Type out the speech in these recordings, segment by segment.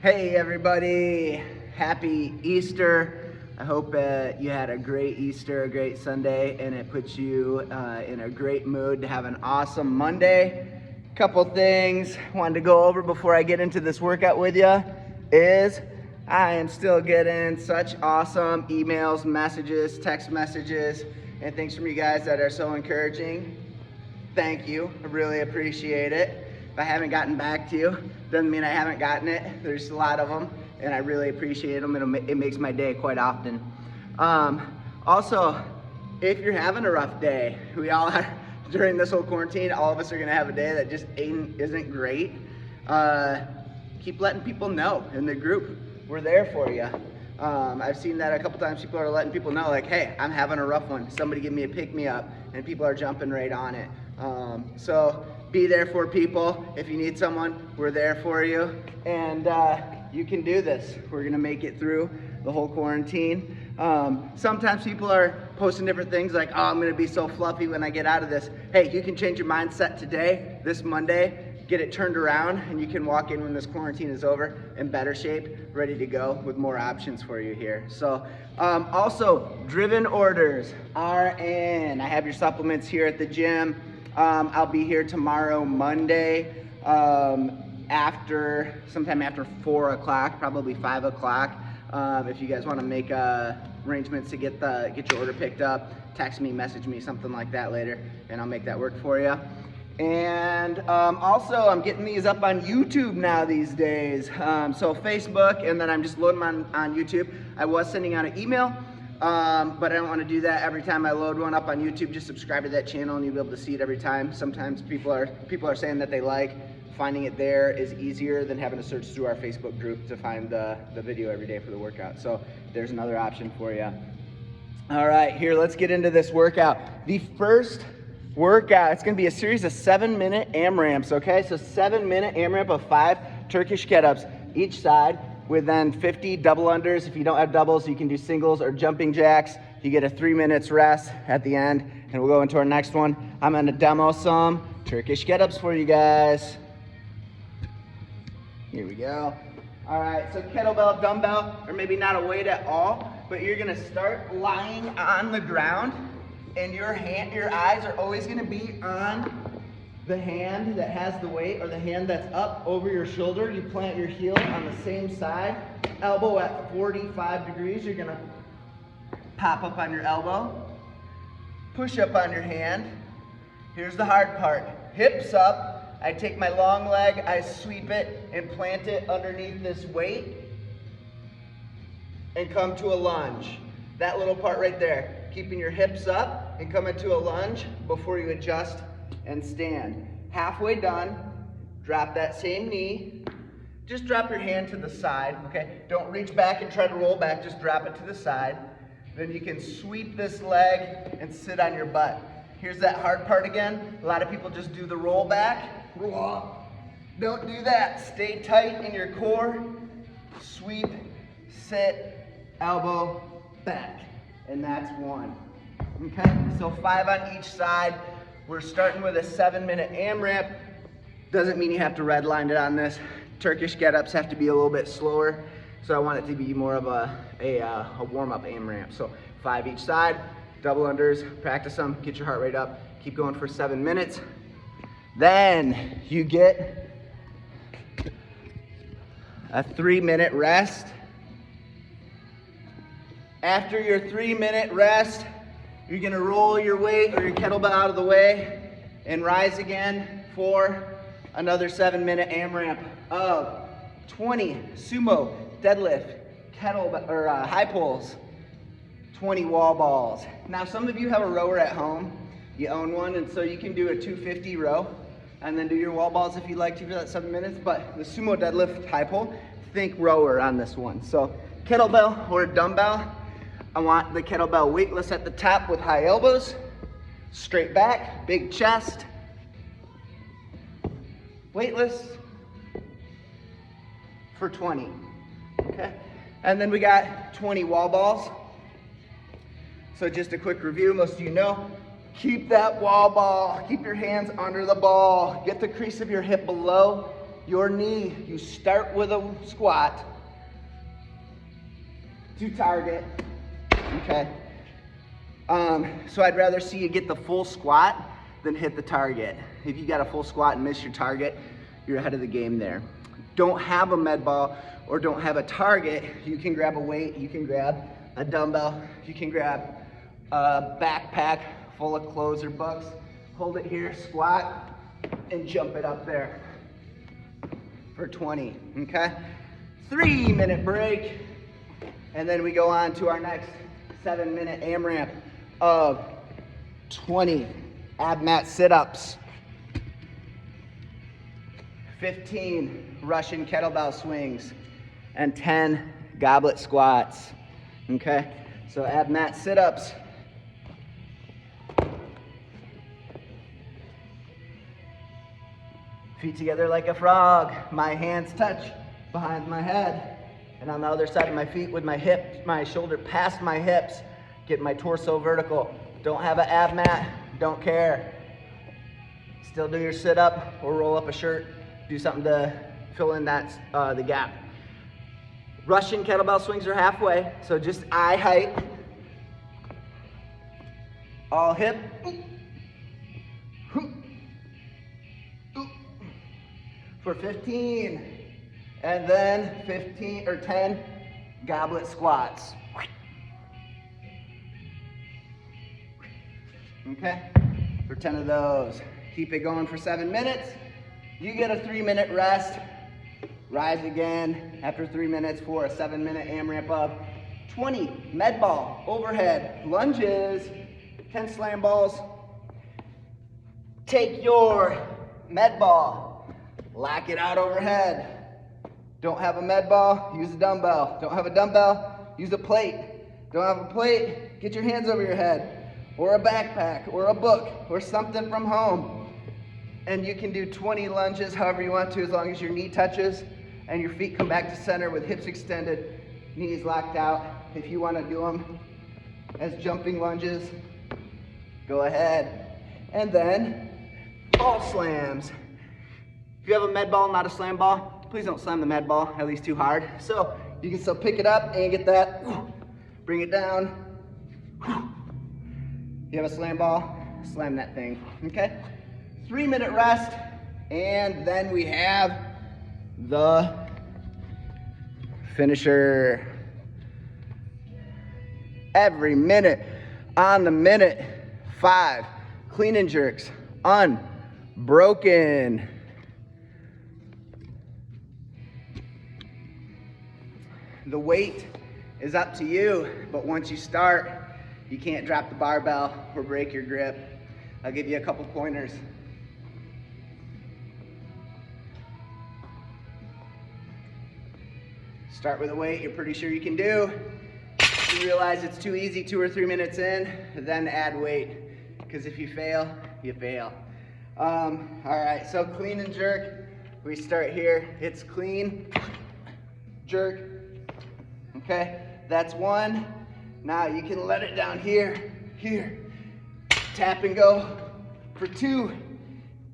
Hey everybody, happy Easter. I hope you had a great Easter, a great Sunday, and it puts you in a great mood to have an awesome Monday. Couple things I wanted to go over before I get into this workout with you is I am still getting such awesome emails, messages, text messages, and things from you guys that are so encouraging. Thank you, I really appreciate it. If I haven't gotten back to you, doesn't mean I haven't gotten it. There's a lot of them, and I really appreciate them. It makes my day quite often. Also, if you're having a rough day, we all are, during this whole quarantine, all of us are gonna have a day that just isn't great. Keep letting people know in the group. We're there for you. I've seen that a couple times. People are letting people know, like, hey, I'm having a rough one. Somebody give me a pick me up, and people are jumping right on it. So be there for people. If you need someone, we're there for you. And you can do this. We're gonna make it through the whole quarantine. Sometimes people are posting different things like, oh, I'm gonna be so fluffy when I get out of this. Hey, you can change your mindset today, this Monday, get it turned around, and you can walk in when this quarantine is over in better shape, ready to go with more options for you here. So also, driven orders are in. I have your supplements here at the gym. I'll be here tomorrow, Monday, sometime after 4 o'clock, probably 5 o'clock. If you guys want to make arrangements to get your order picked up, text me, message me, something like that later, and I'll make that work for you. And also, I'm getting these up on YouTube now these days. So Facebook, and then I'm just loading them on YouTube. I was sending out an email, but I don't want to do that every time I load one up on YouTube. Just subscribe to that channel and you'll be able to see it every time. Sometimes people are saying that they like finding it there is easier than having to search through our Facebook group to find the video every day for the workout. So there's another option for you. All right, here, let's get into this workout. The first workout, it's gonna be a series of 7-minute AMRAPs, okay? So 7-minute AMRAP of 5 Turkish get-ups each side with then 50 double unders. If you don't have doubles, you can do singles or jumping jacks. You get a 3 minutes rest at the end, and we'll go into our next one. I'm gonna demo some Turkish get-ups for you guys. Here we go. All right, so kettlebell, dumbbell, or maybe not a weight at all, but you're gonna start lying on the ground, and your eyes are always gonna be on the hand that has the weight or the hand that's up over your shoulder. You plant your heel on the same side, elbow at 45 degrees. You're gonna pop up on your elbow, push up on your hand. Here's the hard part, hips up. I take my long leg, I sweep it and plant it underneath this weight and come to a lunge. That little part right there, keeping your hips up and come into a lunge before you adjust and stand. Halfway done, drop that same knee. Just drop your hand to the side, okay? Don't reach back and try to roll back, just drop it to the side. Then you can sweep this leg and sit on your butt. Here's that hard part again. A lot of people just do the roll back. Don't do that. Stay tight in your core. Sweep, sit, elbow, back. And that's 1. Okay, so 5 on each side. We're starting with a 7-minute AMRAP. Doesn't mean you have to redline it on this. Turkish get-ups have to be a little bit slower. So I want it to be more of a warm-up AMRAP. So 5 each side, double unders, practice them, get your heart rate up, keep going for 7 minutes. Then you get a 3-minute rest. After your 3-minute rest, you're gonna roll your weight or your kettlebell out of the way and rise again for another 7-minute AMRAP of 20 sumo deadlift, kettlebell, or high pulls, 20 wall balls. Now some of you have a rower at home, you own one, and so you can do a 250 row and then do your wall balls if you'd like to for that 7 minutes, but the sumo deadlift high pull, think rower on this one. So kettlebell or dumbbell, I want the kettlebell weightless at the top with high elbows, straight back, big chest, weightless for 20, okay? And then we got 20 wall balls. So just a quick review, most of you know, keep that wall ball, keep your hands under the ball, get the crease of your hip below your knee, you start with a squat to target, okay? So I'd rather see you get the full squat than hit the target. If you got a full squat and miss your target, you're ahead of the game there. Don't have a med ball or don't have a target, you can grab a weight, you can grab a dumbbell, you can grab a backpack full of clothes or books, hold it here, squat, and jump it up there for 20, okay? 3-minute break, and then we go on to our next 7-minute AMRAP of 20 ab mat sit-ups, 15 Russian kettlebell swings, and 10 goblet squats, okay? So ab mat sit-ups. Feet together like a frog. My hands touch behind my head. And on the other side of my feet with my shoulder past my hips, get my torso vertical. Don't have an ab mat, don't care. Still do your sit up or roll up a shirt. Do something to fill in that the gap. Russian kettlebell swings are halfway, so just eye height. All hip. For 15, and then 15 or 10 goblet squats. Okay, for 10 of those. Keep it going for 7 minutes. You get a 3-minute rest. Rise again after 3 minutes for a 7-minute AMRAP of 20 med ball overhead lunges, 10 slam balls. Take your med ball, lock it out overhead. Don't have a med ball, use a dumbbell. Don't have a dumbbell, use a plate. Don't have a plate, get your hands over your head, or a backpack, or a book, or something from home. And you can do 20 lunges however you want to, as long as your knee touches and your feet come back to center with hips extended, knees locked out. If you want to do them as jumping lunges, go ahead. And then ball slams. If you have a med ball, not a slam ball, please don't slam the med ball, at least too hard. So you can still pick it up and get that, bring it down. You have a slam ball, slam that thing, okay? 3-minute rest, and then we have the finisher. Every minute on the minute. 5 clean and jerks, unbroken. The weight is up to you, but once you start, you can't drop the barbell or break your grip. I'll give you a couple pointers. Start with a weight you're pretty sure you can do. You realize it's too easy 2 or 3 minutes in, then add weight. Because if you fail, you fail. All right, so clean and jerk. We start here. It's clean, jerk. Okay, that's 1. Now you can let it down here, here. Tap and go for 2.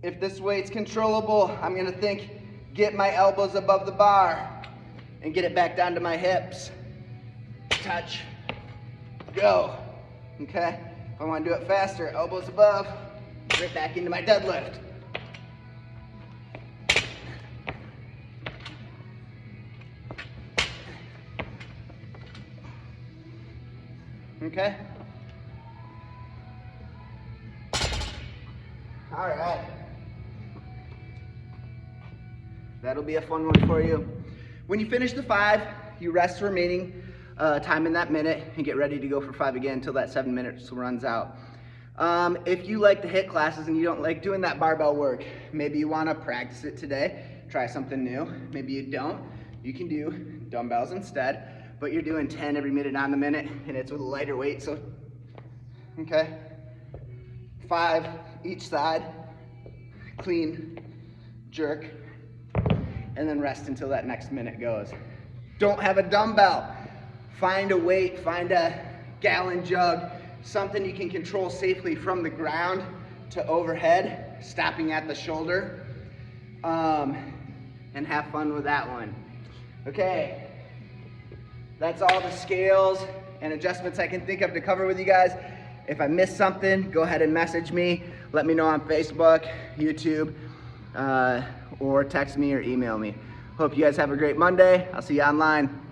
If this weight's controllable, I'm gonna think, get my elbows above the bar and get it back down to my hips. Touch, go, okay? If I wanna do it faster, elbows above, right back into my deadlift. Okay? All right. That'll be a fun one for you. When you finish the 5, you rest the remaining time in that minute and get ready to go for 5 again until that 7 minutes runs out. If you like the HIIT classes and you don't like doing that barbell work, maybe you want to practice it today, try something new. Maybe you don't. You can do dumbbells instead, but you're doing 10 every minute on the minute and it's with a lighter weight, so, okay? 5 each side, clean, jerk, and then rest until that next minute goes. Don't have a dumbbell. Find a weight, find a gallon jug, something you can control safely from the ground to overhead, stopping at the shoulder. and have fun with that one. Okay, that's all the scales and adjustments I can think of to cover with you guys. If I missed something, go ahead and message me. Let me know on Facebook, YouTube, or text me or email me. Hope you guys have a great Monday. I'll see you online.